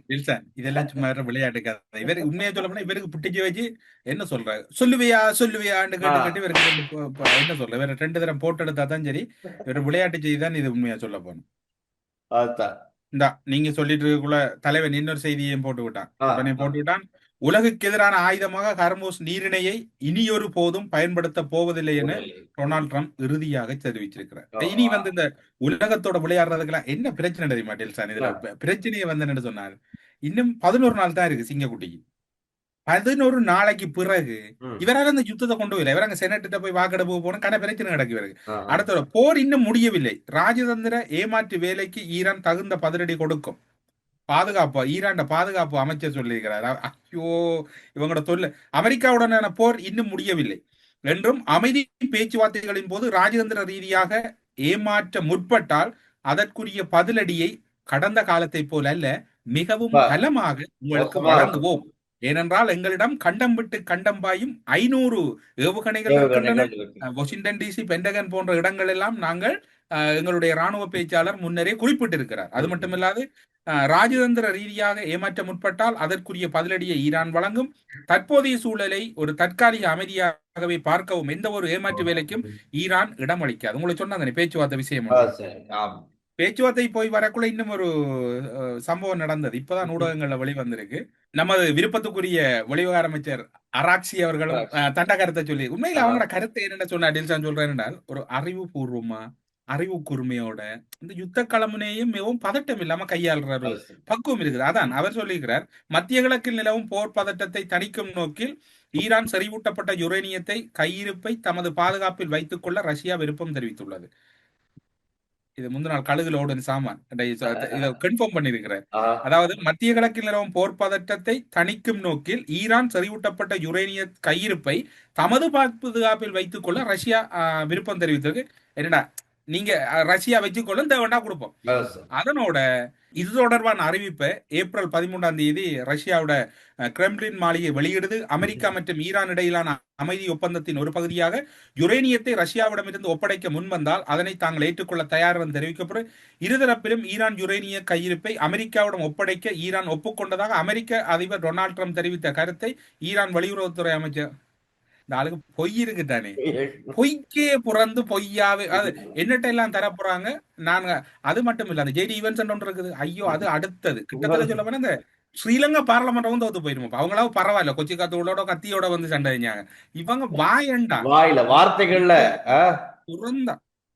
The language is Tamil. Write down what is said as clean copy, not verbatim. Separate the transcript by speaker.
Speaker 1: வில்சன் இதெல்லாம் சும்மா வேற விளையாட்டு கதை. இவரு உண்மையா சொல்ல போனா இவருக்கு புட்டிச்சு வச்சு என்ன சொல்ற சொல்லுவியா சொல்லுவியான்னு
Speaker 2: ஆ,
Speaker 1: கேட்டு கேட்டு இவருக்கு என்ன சொல்ற வேற ரெண்டு தரம் போட்டு எடுத்தா தான் சரி. இவர் விளையாட்டு செய்தி தான் இது உண்மையா சொல்ல போனோம்.
Speaker 2: அதுதான்.
Speaker 1: இந்தா நீங்க சொல்லிட்டு இருக்கக்குள்ள தலைவன் இன்னொரு செய்தியையும் போட்டு விட்டான்.
Speaker 2: ஆ,
Speaker 1: உடனே
Speaker 2: ஆ.
Speaker 1: போட்டு விட்டான். உலகுக்கு எதிரான ஆயுதமாக ஹர்மூஸ் நீரிணையை இனியொரு போதும் பயன்படுத்த போவதில்லை என
Speaker 2: உடல்.
Speaker 1: டொனால்ட் ட்ரம்ப் இறுதியாக தெரிவிச்சிருக்கிறார்.
Speaker 2: ஓ,
Speaker 1: இனி
Speaker 2: ஆ,
Speaker 1: வந்து இந்த உலகத்தோட விளையாடுறதுக்கெல்லாம் என்ன பிரச்சனை தெரியுமா டெல்சான்?
Speaker 2: ஆ.
Speaker 1: இதுல பிரச்சனையை வந்து என்ன சொன்னார்? இன்னும் 11 நாள் தான் இருக்கு சிங்கக்குட்டிக்கு. 11 நாளைக்கு பிறகு
Speaker 2: ம்.
Speaker 1: இவரால இந்த யுத்தத்தை கொண்டு வரல. இவராங்க செனட்ட போய் வாக்கெடுப்பு போன கன பிரச்சனை நடக்கு இவருக்கு.
Speaker 2: ஆ, ஆ.
Speaker 1: அடுத்த போர் இன்னும் முடியவில்லை. ராஜதந்திர ஏமாற்று வேலைக்கு ஈரான் தகுந்த பதிலடி கொடுக்கும். பாதுகாப்பு ஈரான் பாதுகாப்பு அமைச்சர் சொல்லியிருக்கிறார். ஐயோ இவங்களோட தொல்லை. அமெரிக்காவுடனான போர் இன்னும் முடியவில்லை என்றும் அமைதி பேச்சுவார்த்தைகளின் போது ராஜதந்திர ரீதியாக ஏமாற்ற முற்பட்டால் அதற்குரிய பதிலடியை கடந்த காலத்தை போல அல்ல மிகவும்
Speaker 2: பா,
Speaker 1: பலமாக உங்களுக்கு
Speaker 2: மோசமா இருக்கும்.
Speaker 1: வழங்குவோம். ஏனென்றால் எங்களிடம் கண்டம் விட்டு கண்டம் பாயும் 500 ஏவுகணைகள் இருக்கின்றன.
Speaker 2: ஏவுகணைகள் இருக்கு.
Speaker 1: வாஷிங்டன் டிசி பென்டகன் போன்ற இடங்கள் எல்லாம் நாங்கள் எங்களுடைய ராணுவ பேச்சாளர் முன்னரே குறிப்பிட்டிருக்கிறார். அது
Speaker 2: ம், ம்.
Speaker 1: மட்டுமில்லாது ராஜதந்திர ரீதியாக ஏமாற்ற முற்பட்டால் அதற்குரிய பதிலடியை ஈரான் வழங்கும். தற்போதைய சூழலை ஒரு தற்காலிக அமைதியாகவே பார்க்கவும் எந்த ஒரு
Speaker 2: ஓ,
Speaker 1: ஏமாற்று வேலைக்கும்
Speaker 2: ம்.
Speaker 1: ஈரான் இடம் அளிக்காது. உங்களுக்கு சொன்னாங்க பேச்சுவார்த்தை விஷயம்
Speaker 2: ஆ,
Speaker 1: உண்டு.
Speaker 2: சரி. ஆமா.
Speaker 1: பேச்சுவார்த்தை போய் வரக்குள்ள இன்னும் ஒரு சம்பவம் நடந்தது. இப்பதான் ஊடகங்கள்ல வெளிவந்திருக்கு. நமது விருப்பத்துக்குரிய வெளிவிவகார அமைச்சர் அராக்சி அவர்களும் தண்ட கருத்தை சொல்லி உண்மையில
Speaker 2: ஆ,
Speaker 1: அவங்களோட கருத்தை என்னென்ன சொன்னா டில்சான் சொல்றேன் என்றால் ஒரு அறிவுபூர்வமா அறிவு கூர்மையோட இந்த யுத்த களமுனையும் மிகவும் பதட்டம் இல்லாம கையாளுற ஒரு
Speaker 2: அது சரி.
Speaker 1: பக்குவம் இருக்குது. அதான் அவர் சொல்லியிருக்கிறார். மத்திய கிழக்கில் நிலவும் போர் பதட்டத்தை தணிக்கும் நோக்கில் ஈரான் செறிவூட்டப்பட்ட யுரேனியத்தை கையிருப்பை தமது பாதுகாப்பில் வைத்துக் கொள்ள ரஷ்யா விருப்பம் தெரிவித்துள்ளது. இது முந்தின நாள் கழுகுல ஓடுன சாமான் இதை கன்ஃபார்ம் பண்ணியிருக்கிறார்.
Speaker 2: ஆ,
Speaker 1: அதாவது மத்திய கிழக்கில் நிலவும் போர் பதட்டத்தை தணிக்கும் நோக்கில் ஈரான் செறிவூட்டப்பட்ட யுரேனிய கையிருப்பை தமது பாதுகாப்பில் வைத்துக் கொள்ள ரஷ்யா விருப்பம் தெரிவித்திருக்கு. என்னடா நீங்க ரஷ்யா வச்சுக்கொள்ள தேவைன்னா கொடுப்போம்.
Speaker 2: அது சரி.
Speaker 1: அதனோட இது தொடர்பான அறிவிப்பை ஏப்ரல் 13 ரஷ்யாவோட கிரெம்லின் மாளிகை வெளியிடுது. அமெரிக்கா மற்றும் ஈரான் இடையிலான அமைதி ஒப்பந்தத்தின் ஒரு பகுதியாக யுரேனியத்தை ரஷ்யாவிடமிருந்து ஒப்படைக்க முன்வந்தால் அதனை தாங்கள் ஏற்றுக்கொள்ள தயார் என்று தெரிவிக்கப்படும். இருதரப்பிலும் ஈரான் யுரேனிய கையிருப்பை அமெரிக்காவிடம் ஒப்படைக்க ஈரான் ஒப்புக்கொண்டதாக அமெரிக்க அதிபர் டொனால்ட் ட்ரம்ப் தெரிவித்த கருத்தை ஈரான் வெளியுறவுத்துறை அமைச்சர் இந்த ஆளுக்கு பொய் இருக்குதானே பொய்க்கே புறந்து பொய்யாவே அது என்னட்ட எல்லாம் தர போறாங்க. நாங்க அது மட்டும் இல்ல அந்த ஜேடி ஈவென்ட்ஸ் ஒன்று இருக்குது. ஐயோ அது அடுத்தது கிட்டத்தட்ட சொல்ல போனா இந்த ஸ்ரீலங்கா பாராளுமன்றம் வந்து ஒத்து போயிருமா அவங்களாவும் பரவாயில்ல கொச்சி காத்தோட கத்தியோட வந்து சண்டை செஞ்சாங்க. இவங்க வாயண்டா
Speaker 2: வாயில வார்த்தைகள்ல.
Speaker 1: பொய்க்கே
Speaker 2: ஆ,
Speaker 1: புறந்தா